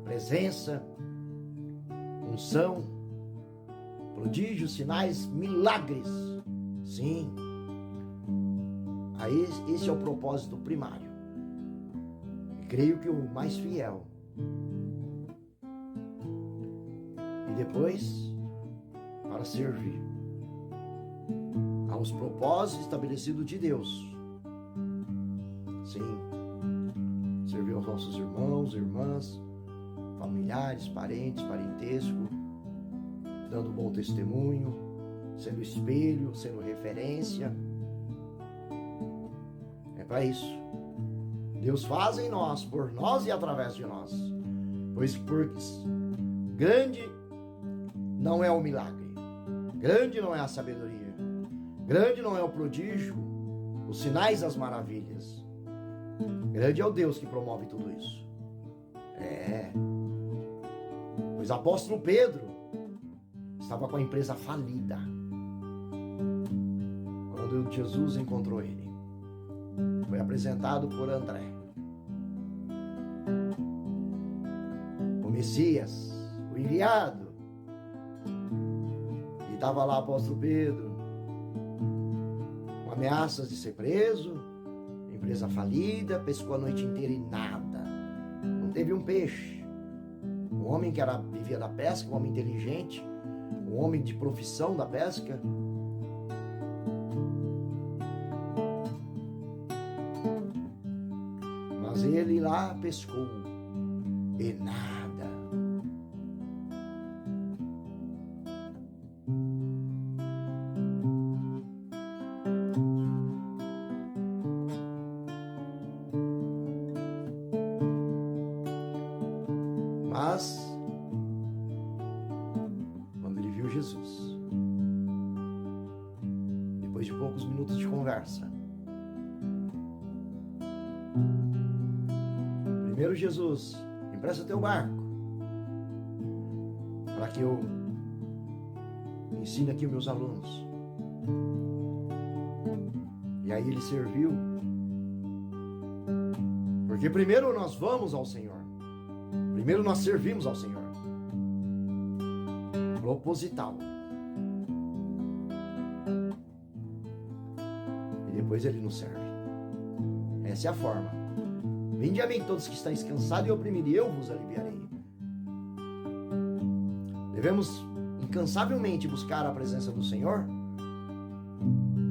presença, unção, prodígios, sinais, milagres. Sim. Aí esse é o propósito primário. E creio que o mais fiel. E depois, para servir aos propósitos estabelecidos de Deus. Sim. Servir aos nossos irmãos, irmãs, familiares, parentes, parentesco, dando bom testemunho, sendo espelho, sendo referência. É para isso. Deus faz em nós, por nós e através de nós. Pois grande não é o milagre, grande não é a sabedoria, grande não é o prodígio, os sinais das maravilhas. Grande é o Deus que promove tudo isso. Pois apóstolo Pedro estava com a empresa falida quando Jesus encontrou ele. Foi apresentado por André, o Messias, o enviado. E estava lá apóstolo Pedro, com ameaças de ser preso, empresa falida, pescou a noite inteira e nada. Não teve um peixe. Um homem que vivia da pesca, um homem inteligente, um homem de profissão da pesca. Mas ele lá pescou e nada. Mas, quando ele viu Jesus, depois de poucos minutos de conversa, primeiro Jesus, empresta teu barco, para que eu ensine aqui os meus alunos. E aí ele serviu, porque primeiro nós vamos ao Senhor. Primeiro nós servimos ao Senhor. Proposital. E depois Ele nos serve. Essa é a forma. Vinde a mim todos que estáis cansados e oprimidos, e eu vos aliviarei. Devemos incansavelmente buscar a presença do Senhor.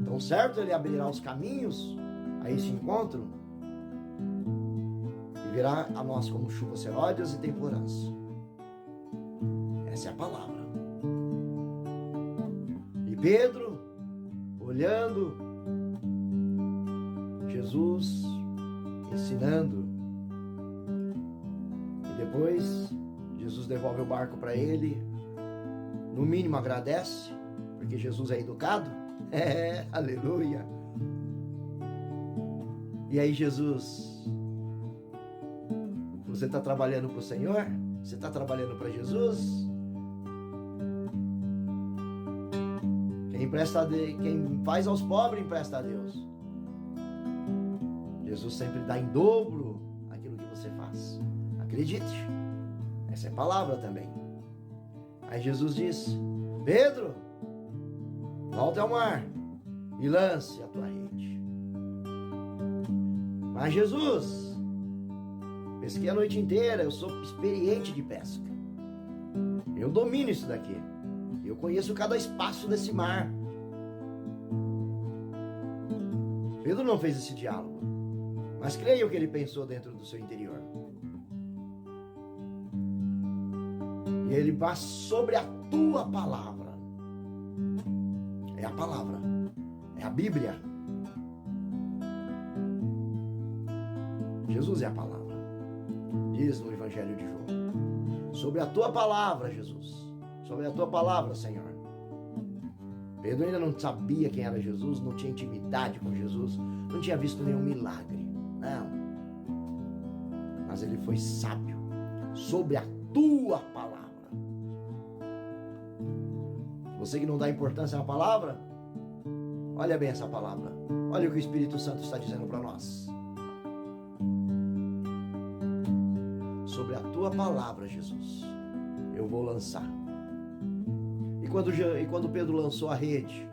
Então certo, Ele abrirá os caminhos a esse encontro. Virá a nós como chuvas seródias e temporãs. Essa é a palavra. E Pedro, olhando Jesus, ensinando, e depois Jesus devolve o barco para ele, no mínimo agradece, porque Jesus é educado. Aleluia. E aí Jesus... Você está trabalhando para o Senhor? Você está trabalhando para Jesus? Quem faz aos pobres, empresta a Deus. Jesus sempre dá em dobro aquilo que você faz. Acredite. Essa é a palavra também. Aí Jesus diz: Pedro, volte ao mar e lance a tua rede. Mas Jesus... pesquei a noite inteira, eu sou experiente de pesca. Eu domino isso daqui. Eu conheço cada espaço desse mar. Pedro não fez esse diálogo, mas creio que ele pensou dentro do seu interior. E ele vai sobre a tua palavra. É a palavra. É a Bíblia. Jesus é a palavra. Diz no Evangelho de João: sobre a tua palavra, Jesus, sobre a tua palavra, Senhor. Pedro ainda não sabia quem era Jesus, não tinha intimidade com Jesus, não tinha visto nenhum milagre, não. Mas ele foi sábio, sobre a tua palavra. Você que não dá importância na palavra, olha bem essa palavra, olha o que o Espírito Santo está dizendo para nós. Sobre a tua tua palavra, Jesus, eu vou lançar. E quando Pedro lançou a rede,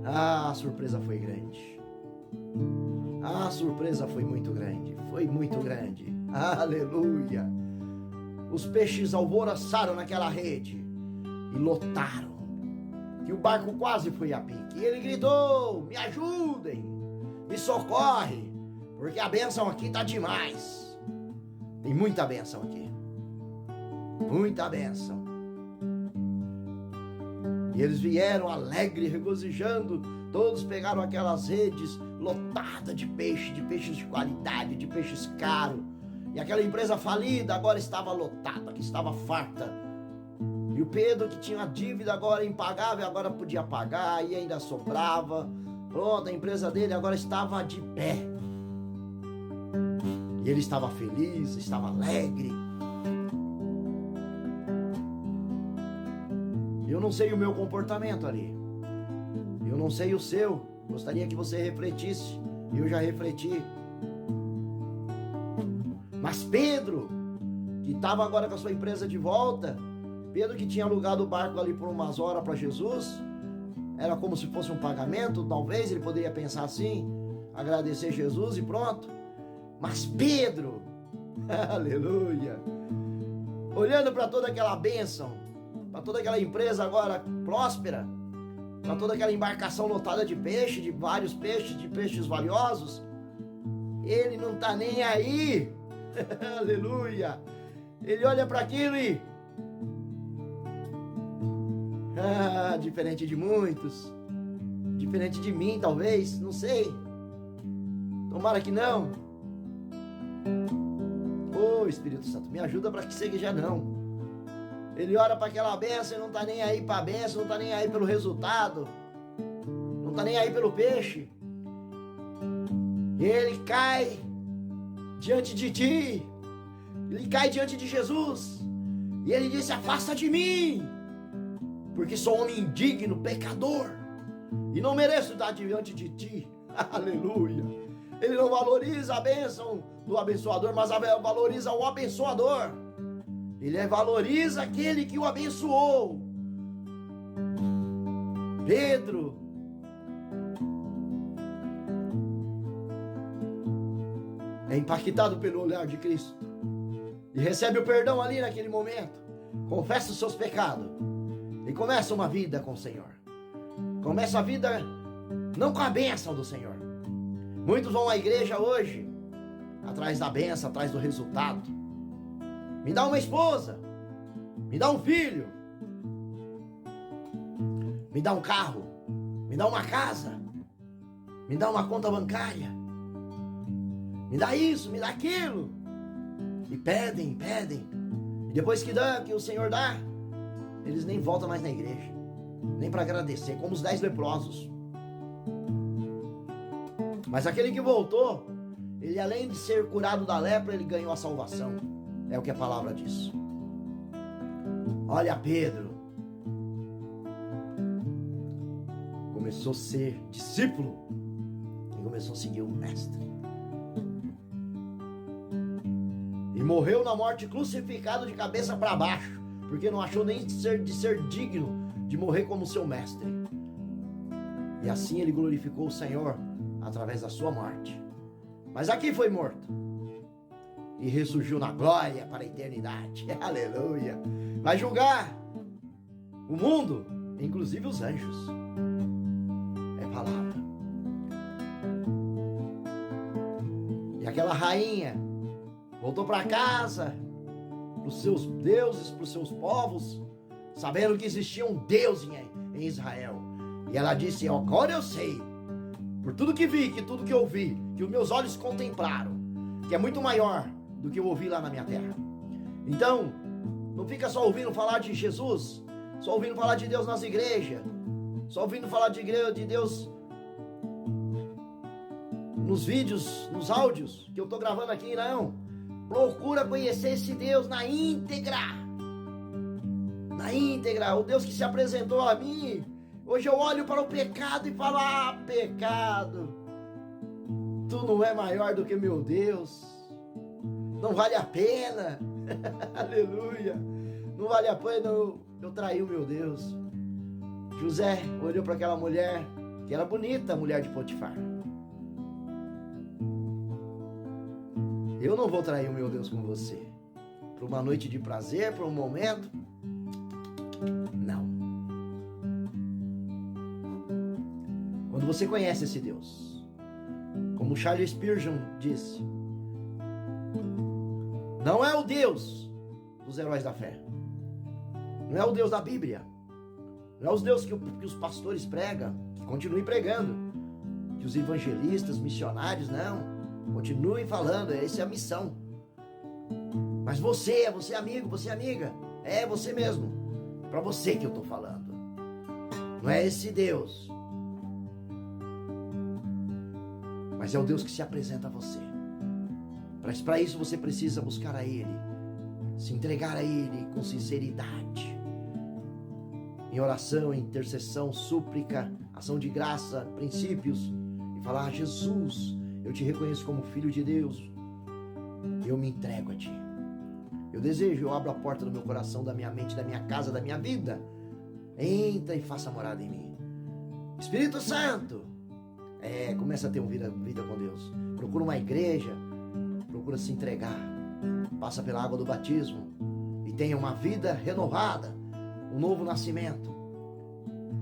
a surpresa foi grande. A surpresa foi muito grande. Foi muito grande. Aleluia. Os peixes alvoroçaram naquela rede e lotaram. Que o barco quase foi a pique. E ele gritou: me ajudem, me socorre, porque a bênção aqui tá demais. Tem muita bênção aqui. Muita bênção. E eles vieram alegre, regozijando. Todos pegaram aquelas redes lotadas de peixes de qualidade, de peixes caros. E aquela empresa falida agora estava lotada, que estava farta. E o Pedro, que tinha dívida agora impagável, agora podia pagar e ainda sobrava. Pronto, a empresa dele agora estava de pé. E ele estava feliz, estava alegre. Eu não sei o meu comportamento ali. Eu não sei o seu. Gostaria que você refletisse. Eu já refleti. Mas Pedro, que estava agora com a sua empresa de volta, Pedro que tinha alugado o barco ali por umas horas para Jesus, era como se fosse um pagamento, talvez ele poderia pensar assim, agradecer Jesus e pronto. Mas Pedro, aleluia, olhando para toda aquela bênção, para toda aquela empresa agora próspera, para toda aquela embarcação lotada de peixe, de vários peixes, de peixes valiosos, ele não está nem aí. Aleluia. Ele olha para aquilo e diferente de muitos, diferente de mim talvez, não sei, tomara que não. Ô Espírito Santo, me ajuda para que seja não. Ele olha para aquela bênção e não está nem aí para a bênção, não está nem aí pelo resultado, não está nem aí pelo peixe. Ele cai diante de ti, ele cai diante de Jesus, e ele disse: afasta de mim, porque sou homem indigno, pecador, e não mereço estar diante de ti. Aleluia. Ele não valoriza a bênção do abençoador, mas valoriza o abençoador. Ele valoriza aquele que o abençoou. Pedro é impactado pelo olhar de Cristo e recebe o perdão ali naquele momento. Confessa os seus pecados e começa uma vida com o Senhor. Começa a vida não com a bênção do Senhor. Muitos vão à igreja hoje atrás da bênção, atrás do resultado. Me dá uma esposa, me dá um filho, me dá um carro, me dá uma casa, me dá uma conta bancária, me dá isso, me dá aquilo. E pedem, e depois que o Senhor dá, eles nem voltam mais na igreja, nem para agradecer, como os 10 leprosos. Mas aquele que voltou, ele além de ser curado da lepra, ele ganhou a salvação. É o que a palavra diz. Olha, Pedro começou a ser discípulo e começou a seguir o mestre. E morreu na morte crucificado de cabeça para baixo, porque não achou nem de ser digno de morrer como seu mestre. E assim ele glorificou o Senhor através da sua morte. Mas aqui foi morto e ressurgiu na glória para a eternidade. Aleluia. Vai julgar o mundo, inclusive os anjos. É palavra. E aquela rainha voltou para casa, para os seus deuses, para os seus povos, sabendo que existia um Deus em Israel. E ela disse: agora eu sei, por tudo que vi, que tudo que ouvi, que os meus olhos contemplaram, que é muito maior do que eu ouvi lá na minha terra. Então, não fica só ouvindo falar de Jesus, só ouvindo falar de Deus nas igrejas, só ouvindo falar de Deus nos vídeos, nos áudios que eu estou gravando aqui, não. Procura conhecer esse Deus na íntegra. Na íntegra, o Deus que se apresentou a mim. Hoje eu olho para o pecado e falo: pecado, tu não é maior do que meu Deus. Não vale a pena. Aleluia. Não vale a pena eu trair o meu Deus. José olhou para aquela mulher, que era bonita, a mulher de Potifar. Eu não vou trair o meu Deus com você. Para uma noite de prazer, para um momento. Não. Quando você conhece esse Deus, como Charles Spurgeon disse, não é o Deus dos heróis da fé. Não é o Deus da Bíblia. Não é o Deus que os pastores pregam, que continuem pregando. Que os evangelistas, missionários, não. Continuem falando, essa é a missão. Mas você é amigo, você é amiga. É você mesmo. É para você que eu estou falando. Não é esse Deus. Mas é o Deus que se apresenta a você. Para isso você precisa buscar a Ele. Se entregar a Ele com sinceridade. Em oração, em intercessão, súplica, ação de graça, princípios. E falar, Jesus, eu te reconheço como Filho de Deus. Eu me entrego a Ti. Eu desejo, eu abro a porta do meu coração, da minha mente, da minha casa, da minha vida. Entra e faça morada em mim. Espírito Santo. Começa a ter uma vida com Deus. Procura uma igreja. Procura se entregar. Passa pela água do batismo. E tenha uma vida renovada. Um novo nascimento.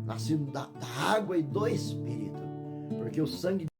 Nascido da água e do Espírito. Porque o sangue